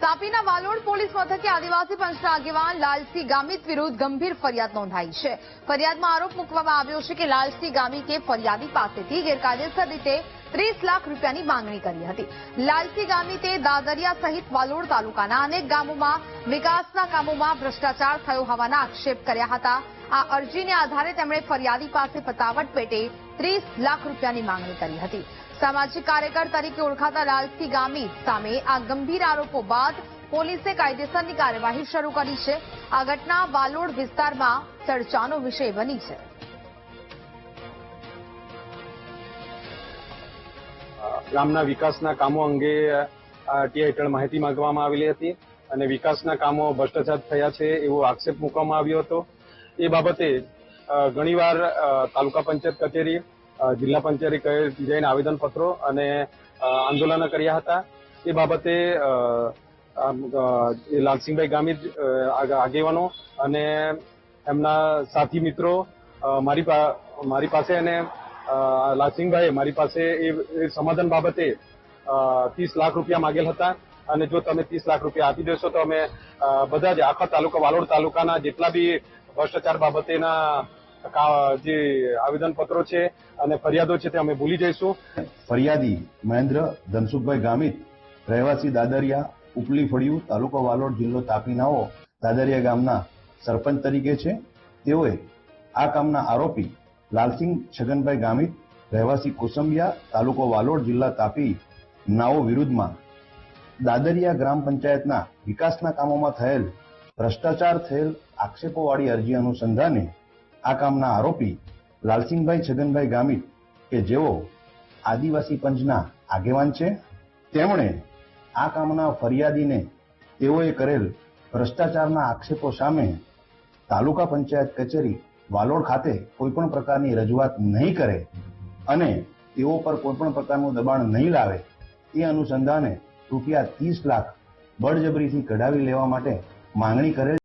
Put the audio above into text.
તાપીના Valod police મથકે આદિવાસી પંચના આગેવાન લાલસિંહ ગામિત વિરુદ્ધ ગંભીર ફરિયાદ નોંધાઈ છે। ફરિયાદમાં આરોપ મૂકવામાં આવ્યો છે કે લાલસિંહ ગામિતે ફરિયાદી પાસેથી ગેરકાયદેસર રીતે 30 લાખ રૂપિયાની માંગણી કરી હતી। લાલસિંહ ગામિતે દાદરિયા સહિત વાલોડ તાલુકાના અનેક ગામોમાં વિકાસના કામોમાં ભ્રષ્ટાચાર થયો હોવાના આક્ષેપ કર્યા હતા। આ અરજીને આધારે તેમણે ફરિયાદી પાસે પતાવટ પેટે 30 લાખ રૂપિયાની માંગણી કરી હતી। સામાજિક કાર્યકર તરીકે ઓળખાતા લાલસિંહ ગામિત સામે આ ગંભીર આરોપો બાદ પોલીસે કાયદેસરની કાર્યવાહી શરૂ કરી છે। આ ઘટના વાલોડ વિસ્તારમાં ચર્ચાનો વિષય બની છે। ગામના વિકાસના કામો અંગે ટી હેઠળ માહિતી માંગવામાં આવેલી હતી અને વિકાસના કામો ભ્રષ્ટાચાર થયા છે એવો આક્ષેપ મૂકવામાં આવ્યો હતો। એ બાબતે ઘણીવાર તાલુકા પંચાયત કચેરી, જિલ્લા પંચાયત જઈને આવેદનપત્રો અને આંદોલનો કર્યા હતા। એ બાબતે લાલસિંહભાઈ ગામિત આગેવાનો અને એમના સાથી મિત્રો મારી પાસે અને લાલસિંહભાઈએ મારી પાસે એ સમાધાન બાબતે 30 લાખ રૂપિયા માંગેલ હતા અને જો તમે 30 લાખ રૂપિયા આપી દેશો તો અમે બધા જ આખા તાલુકા વાલોડ તાલુકાના જેટલા બી ભ્રષ્ટાચાર બાબતેના જે આવેદનપત્રો છે અને ફરિયાદો છે તે અમે ભૂલી જઈશું। ફરિયાદી મહેન્દ્ર ધનસુખભાઈ ગામિત, રહેવાસી દાદરિયા, ઉપલી ફળિયું, તાલુકો વાલોડ, જિલ્લો તાપી નાઓ દાદરિયા ગામના સરપંચ તરીકે છે। તેઓએ આ કામના આરોપી લાલસિંહ છગનભાઈ ગામિત, રહેવાસી કોસંબિયા, તાલુકો વાલોડ, જિલ્લા તાપી નાઓ વિરુદ્ધમાં દાદરિયા ગ્રામ પંચાયતના વિકાસના કામોમાં થયેલ ભ્રષ્ટાચાર થયેલ આક્ષેપોવાળી અરજી અનુસંધાને આ કામના આરોપી લાલસિંહભાઈ છગનભાઈ ગામિત કે જેઓ આદિવાસી પંચના આગેવાન છે, તેમણે આ કામના ફરિયાદીને તેઓએ કરેલ ભ્રષ્ટાચારના આક્ષેપો સામે તાલુકા પંચાયત કચેરી વાલોડ ખાતે કોઈપણ પ્રકારની રજૂઆત નહીં કરે અને તેઓ પર કોઈપણ પ્રકારનું દબાણ નહીં લાવે એ અનુસંધાને રૂપિયા 30 લાખ બળજબરીથી કઢાવી લેવા માટે માંગણી કરેલ।